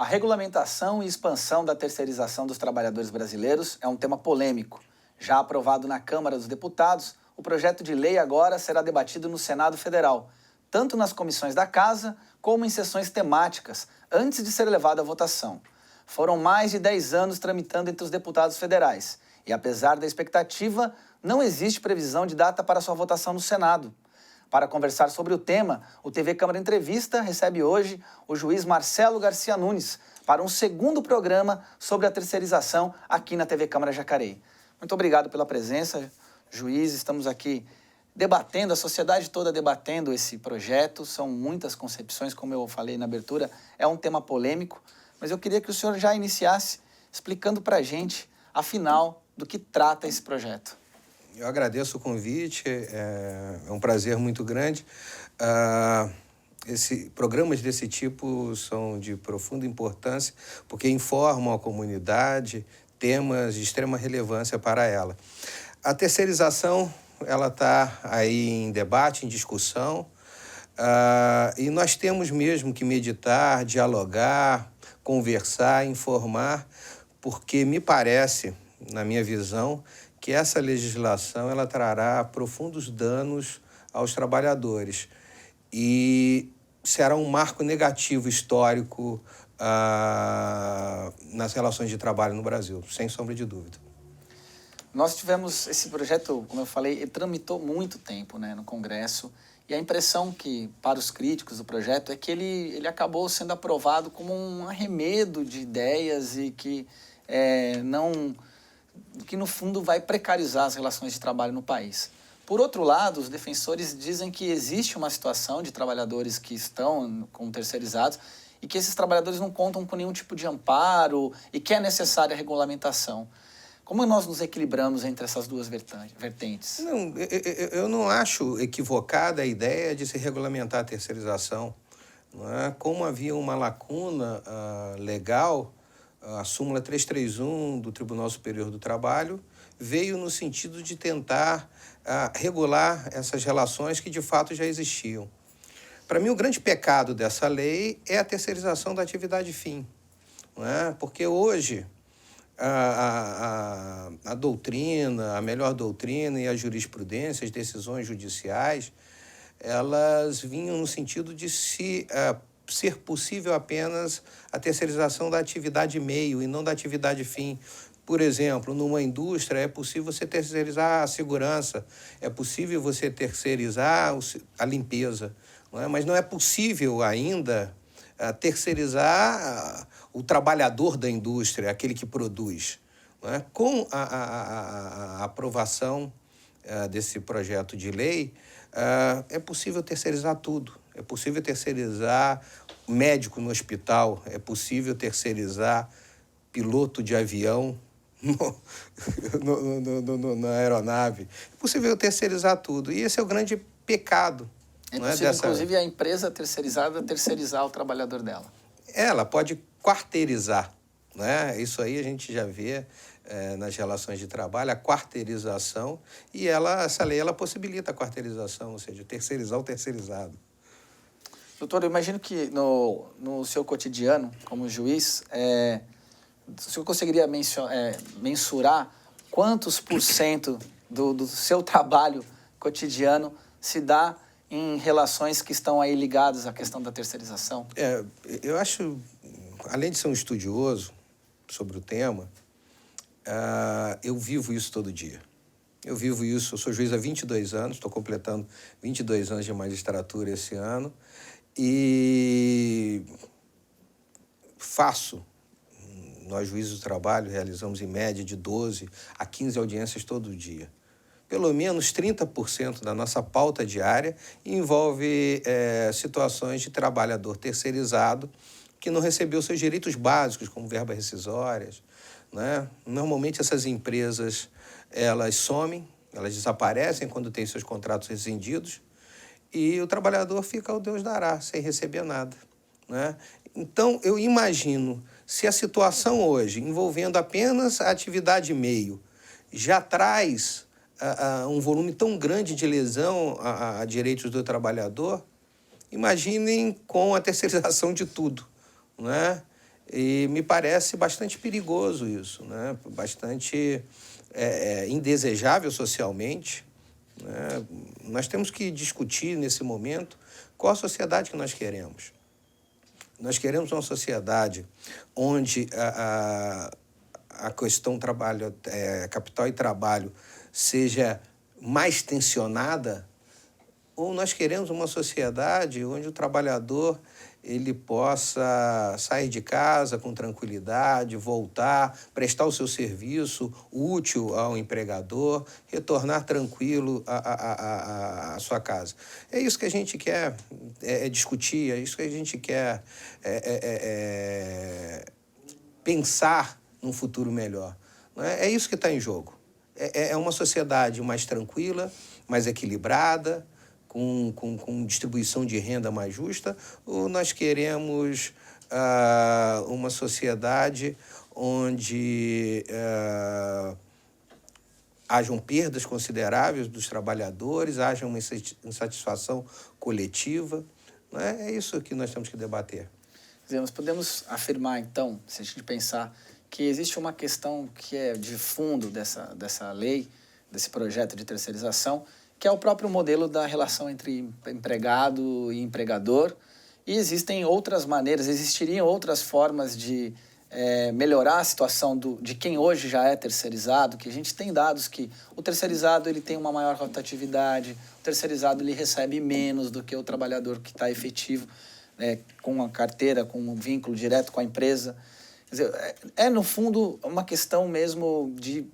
A regulamentação e expansão da terceirização dos trabalhadores brasileiros é um tema polêmico. Já aprovado na Câmara dos Deputados, o projeto de lei agora será debatido no Senado Federal, tanto nas comissões da Casa como em sessões temáticas, antes de ser levado à votação. Foram mais de 10 anos tramitando entre os deputados federais e, apesar da expectativa, não existe previsão de data para sua votação no Senado. Para conversar sobre o tema, o TV Câmara Entrevista recebe hoje o juiz Marcelo Garcia Nunes para um segundo programa sobre a terceirização aqui na TV Câmara Jacareí. Muito obrigado pela presença, juiz. Estamos aqui debatendo, a sociedade toda debatendo esse projeto. São muitas concepções, como eu falei na abertura, é um tema polêmico, mas eu queria que o senhor já iniciasse explicando para a gente, afinal, do que trata esse projeto. Eu agradeço o convite, é um prazer muito grande. Programas desse tipo são de profunda importância porque informam a comunidade temas de extrema relevância para ela. A terceirização ela está aí em debate, em discussão, e nós temos mesmo que meditar, dialogar, conversar, informar, porque me parece, na minha visão, que essa legislação ela trará profundos danos aos trabalhadores e será um marco negativo histórico nas relações de trabalho no Brasil, sem sombra de dúvida. Nós tivemos esse projeto, como eu falei, ele tramitou muito tempo, né, no Congresso, e a impressão que, para os críticos do projeto, é que ele acabou sendo aprovado como um arremedo de ideias e que no fundo vai precarizar as relações de trabalho no país. Por outro lado, os defensores dizem que existe uma situação de trabalhadores que estão como terceirizados e que esses trabalhadores não contam com nenhum tipo de amparo e que é necessária a regulamentação. Como nós nos equilibramos entre essas duas vertentes? Não, eu não acho equivocada a ideia de se regulamentar a terceirização. Não é? Como havia uma lacuna legal, a súmula 331 do Tribunal Superior do Trabalho veio no sentido de tentar regular essas relações que de fato já existiam. Para mim, o grande pecado dessa lei é a terceirização da atividade fim. Não é? Porque hoje a doutrina, a melhor doutrina e a jurisprudência, as decisões judiciais, elas vinham no sentido de ser possível apenas a terceirização da atividade meio e não da atividade fim. Por exemplo, numa indústria é possível você terceirizar a segurança, é possível você terceirizar a limpeza, não é? Mas não é possível ainda terceirizar o trabalhador da indústria, aquele que produz. Não é? Com a aprovação desse projeto de lei, é possível terceirizar tudo. É possível terceirizar médico no hospital, é possível terceirizar piloto de avião na aeronave. É possível terceirizar tudo. E esse é o grande pecado. É possível, inclusive, a empresa terceirizada terceirizar o trabalhador dela. Ela pode quarteirizar. Né? Isso aí a gente já vê nas relações de trabalho, a quarteirização, e essa lei ela possibilita a quarteirização, ou seja, terceirizar o terceirizado. Doutor, eu imagino que no seu cotidiano, como juiz, o senhor conseguiria mensurar quantos por cento do seu trabalho cotidiano se dá em relações que estão aí ligadas à questão da terceirização? Eu acho, além de ser um estudioso sobre o tema, eu vivo isso todo dia. Eu vivo isso, eu sou juiz há 22 anos, estou completando 22 anos de magistratura esse ano, e nós juízes do trabalho realizamos em média de 12 a 15 audiências todo dia. Pelo menos 30% da nossa pauta diária envolve situações de trabalhador terceirizado que não recebeu seus direitos básicos, como verbas rescisórias. Né? Normalmente essas empresas elas somem, elas desaparecem quando têm seus contratos rescindidos e o trabalhador fica ao Deus dará, sem receber nada. Né? Então, eu imagino, se a situação hoje, envolvendo apenas a atividade meio, já traz um volume tão grande de lesão a direitos do trabalhador, imaginem com a terceirização de tudo. Né? E me parece bastante perigoso isso, né? Bastante indesejável socialmente, né? Nós temos que discutir nesse momento qual a sociedade que nós queremos. Nós queremos uma sociedade onde a questão trabalho, capital e trabalho seja mais tensionada, ou nós queremos uma sociedade onde o trabalhador ele possa sair de casa com tranquilidade, voltar, prestar o seu serviço útil ao empregador, retornar tranquilo à sua casa. É isso que a gente quer discutir, é isso que a gente quer pensar num futuro melhor. Não é? É isso que está em jogo. É uma sociedade mais tranquila, mais equilibrada, com distribuição de renda mais justa, ou nós queremos uma sociedade onde hajam perdas consideráveis dos trabalhadores, haja uma insatisfação coletiva? Não é? É isso que nós temos que debater. Nós podemos afirmar, então, se a gente pensar, que existe uma questão que é de fundo dessa lei, desse projeto de terceirização, que é o próprio modelo da relação entre empregado e empregador. E existem outras maneiras, existiriam outras formas de melhorar a situação de quem hoje já é terceirizado, que a gente tem dados que o terceirizado ele tem uma maior rotatividade, o terceirizado ele recebe menos do que o trabalhador que está efetivo, com uma carteira, com um vínculo direto com a empresa. Quer dizer, no fundo, uma questão mesmo de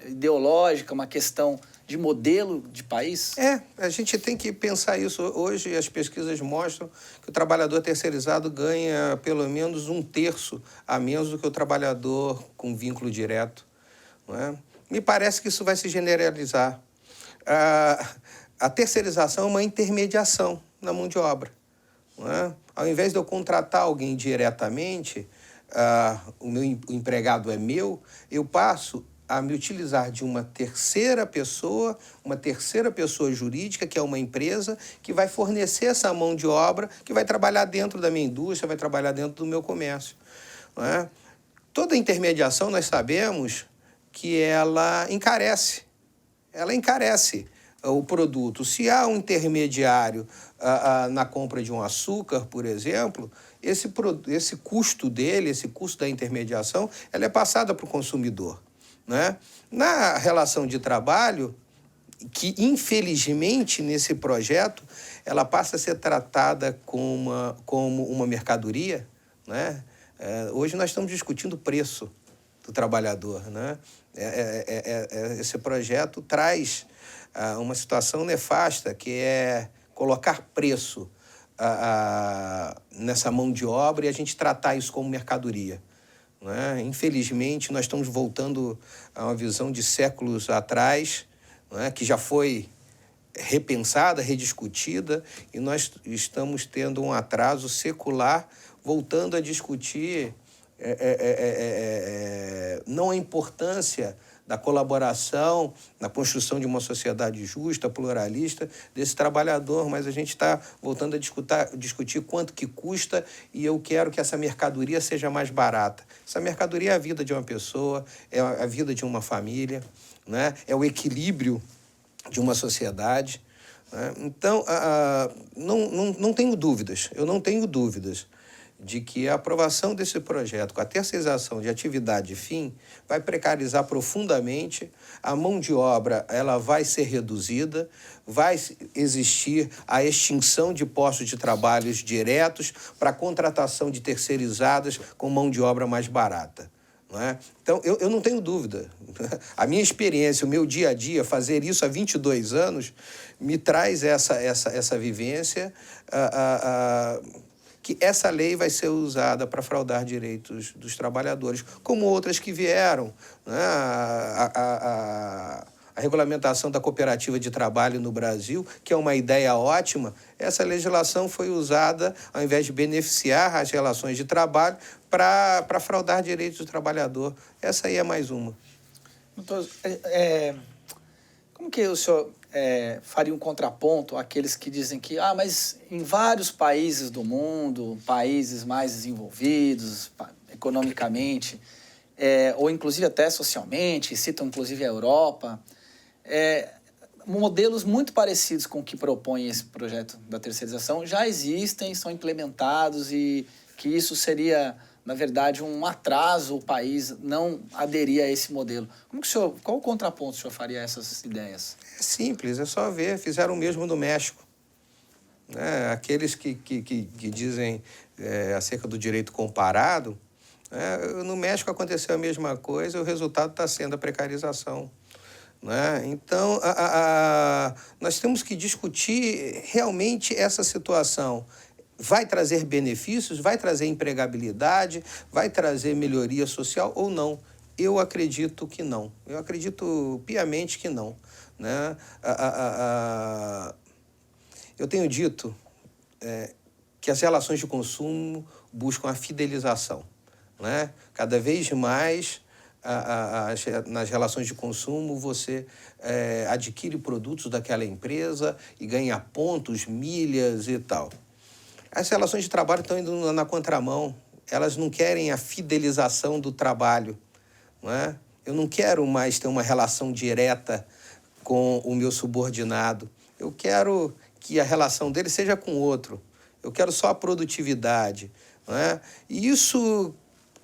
ideológica, uma questão de modelo de país? A gente tem que pensar isso. Hoje as pesquisas mostram que o trabalhador terceirizado ganha pelo menos 1/3 a menos do que o trabalhador com vínculo direto. Não é? Me parece que isso vai se generalizar. A terceirização é uma intermediação na mão de obra. Não é? Ao invés de eu contratar alguém diretamente, o empregado é meu, eu passo a me utilizar de uma terceira pessoa jurídica, que é uma empresa, que vai fornecer essa mão de obra, que vai trabalhar dentro da minha indústria, vai trabalhar dentro do meu comércio. Não é? Toda intermediação, nós sabemos que ela encarece. Ela encarece o produto. Se há um intermediário na compra de um açúcar, por exemplo, esse custo dele, esse custo da intermediação, ela é passada para o consumidor. Né? Na relação de trabalho, que infelizmente nesse projeto, ela passa a ser tratada como uma mercadoria. Né? Hoje nós estamos discutindo o preço do trabalhador. Né? Esse projeto traz uma situação nefasta, que é colocar preço nessa mão de obra e a gente tratar isso como mercadoria. Né? Infelizmente, nós estamos voltando a uma visão de séculos atrás, né? Que já foi repensada, rediscutida, e nós estamos tendo um atraso secular, voltando a discutir não a importância da colaboração na construção de uma sociedade justa, pluralista, desse trabalhador, mas a gente está voltando a discutir quanto que custa, e eu quero que essa mercadoria seja mais barata. Essa mercadoria é a vida de uma pessoa, é a vida de uma família, né? É o equilíbrio de uma sociedade. Né? Então, não tenho dúvidas, eu não tenho dúvidas de que a aprovação desse projeto com a terceirização de atividade fim vai precarizar profundamente, a mão de obra ela vai ser reduzida, vai existir a extinção de postos de trabalhos diretos para a contratação de terceirizadas com mão de obra mais barata. Não é? Então, eu não tenho dúvida. A minha experiência, o meu dia a dia, fazer isso há 22 anos, me traz essa vivência, que essa lei vai ser usada para fraudar direitos dos trabalhadores, como outras que vieram. Né? A regulamentação da cooperativa de trabalho no Brasil, que é uma ideia ótima, essa legislação foi usada, ao invés de beneficiar as relações de trabalho, para fraudar direitos do trabalhador. Essa aí é mais uma. Doutor, como que o senhor faria um contraponto àqueles que dizem que, mas em vários países do mundo, países mais desenvolvidos, economicamente, ou inclusive até socialmente, citam inclusive a Europa, modelos muito parecidos com o que propõe esse projeto da terceirização já existem, são implementados e que isso seria, na verdade, um atraso o país não aderir a esse modelo. Qual o contraponto o senhor faria a essas ideias? É simples, é só ver, fizeram o mesmo no México. Aqueles que dizem acerca do direito comparado, no México aconteceu a mesma coisa e o resultado está sendo a precarização. Então, nós temos que discutir realmente essa situação. Vai trazer benefícios, vai trazer empregabilidade, vai trazer melhoria social ou não? Eu acredito que não. Eu acredito piamente que não. Eu tenho dito que as relações de consumo buscam a fidelização. Cada vez mais, nas relações de consumo, você adquire produtos daquela empresa e ganha pontos, milhas e tal. As relações de trabalho estão indo na contramão. Elas não querem a fidelização do trabalho. Eu não quero mais ter uma relação direta com o meu subordinado. Eu quero que a relação dele seja com outro. Eu quero só a produtividade. E isso,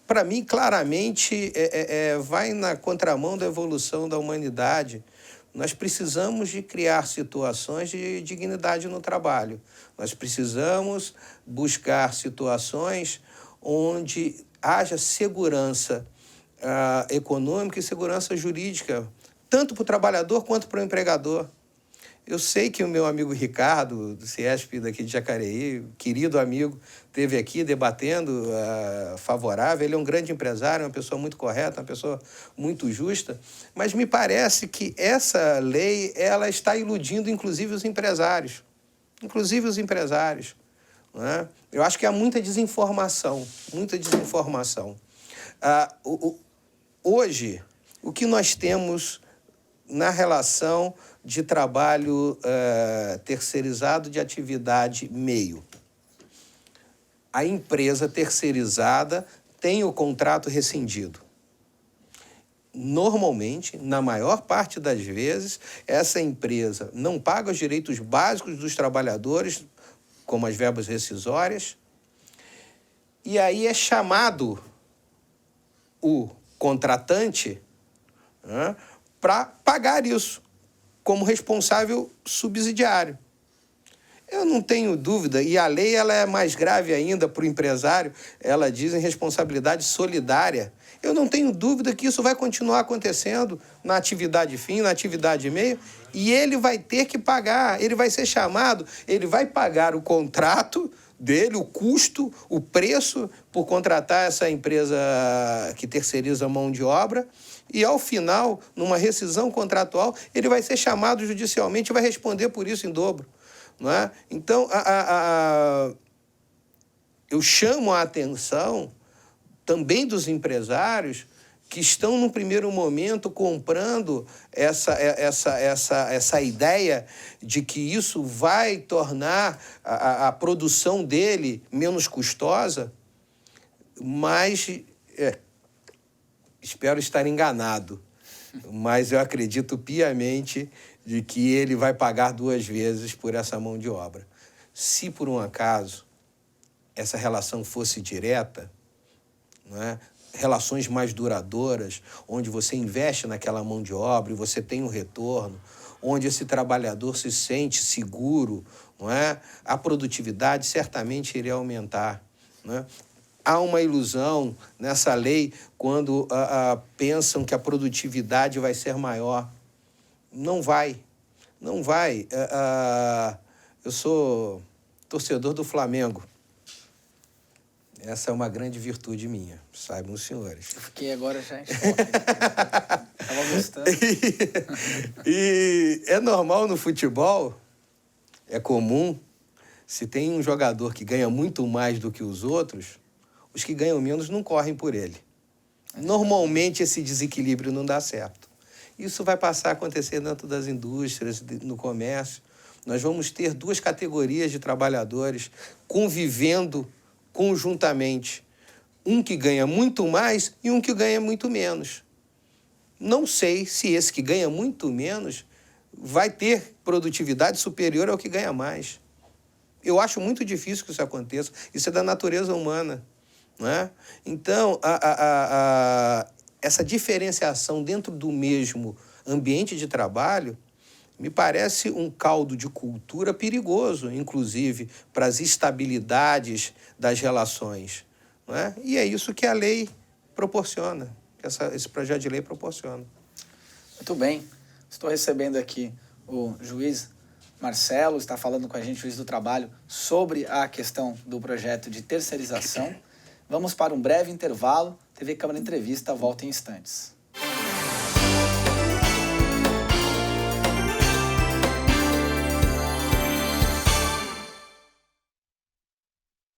para mim, claramente vai na contramão da evolução da humanidade. Nós precisamos de criar situações de dignidade no trabalho. Nós precisamos buscar situações onde haja segurança econômica e segurança jurídica, tanto para o trabalhador quanto para o empregador. Eu sei que o meu amigo Ricardo, do CIESP daqui de Jacareí, querido amigo, esteve aqui debatendo favorável. Ele é um grande empresário, uma pessoa muito correta, uma pessoa muito justa. Mas me parece que essa lei ela está iludindo, inclusive, os empresários. Inclusive os empresários. Eu acho que há muita desinformação, muita desinformação. Hoje, o que nós temos na relação de trabalho terceirizado de atividade meio? A empresa terceirizada tem o contrato rescindido. Normalmente, na maior parte das vezes, essa empresa não paga os direitos básicos dos trabalhadores, como as verbas rescisórias, e aí é chamado o contratante para pagar isso como responsável subsidiário. Eu não tenho dúvida, e a lei ela é mais grave ainda para o empresário, ela diz em responsabilidade solidária. Eu não tenho dúvida que isso vai continuar acontecendo na atividade fim, na atividade meio, e ele vai ter que pagar, ele vai ser chamado, ele vai pagar o contrato dele, o custo, o preço por contratar essa empresa que terceiriza a mão de obra, e, ao final, numa rescisão contratual, ele vai ser chamado judicialmente e vai responder por isso em dobro. Então, eu chamo a atenção também dos empresários que estão, no primeiro momento, comprando essa ideia de que isso vai tornar a produção dele menos custosa, mas espero estar enganado, mas eu acredito piamente de que ele vai pagar 2 vezes por essa mão de obra. Se, por um acaso, essa relação fosse direta, relações mais duradouras, onde você investe naquela mão de obra e você tem um retorno, onde esse trabalhador se sente seguro, a produtividade certamente iria aumentar. Há uma ilusão nessa lei quando pensam que a produtividade vai ser maior. Não vai. Não vai. Eu sou torcedor do Flamengo. Essa é uma grande virtude minha, saibam os senhores. Eu fiquei agora já em choque. Estava gostando. E é normal no futebol, é comum, se tem um jogador que ganha muito mais do que os outros, os que ganham menos não correm por ele. Normalmente esse desequilíbrio não dá certo. Isso vai passar a acontecer dentro das indústrias, no comércio. Nós vamos ter 2 categorias de trabalhadores convivendo conjuntamente. um que ganha muito mais e um que ganha muito menos. Não sei se esse que ganha muito menos vai ter produtividade superior ao que ganha mais. Eu acho muito difícil que isso aconteça. Isso é da natureza humana, não é? Então, essa diferenciação dentro do mesmo ambiente de trabalho me parece um caldo de cultura perigoso, inclusive, para as estabilidades das relações, não é? E é isso que a lei proporciona, que esse projeto de lei proporciona. Muito bem. Estou recebendo aqui o juiz Marcelo, está falando com a gente, juiz do trabalho, sobre a questão do projeto de terceirização. Vamos para um breve intervalo. TV Câmara Entrevista volta em instantes.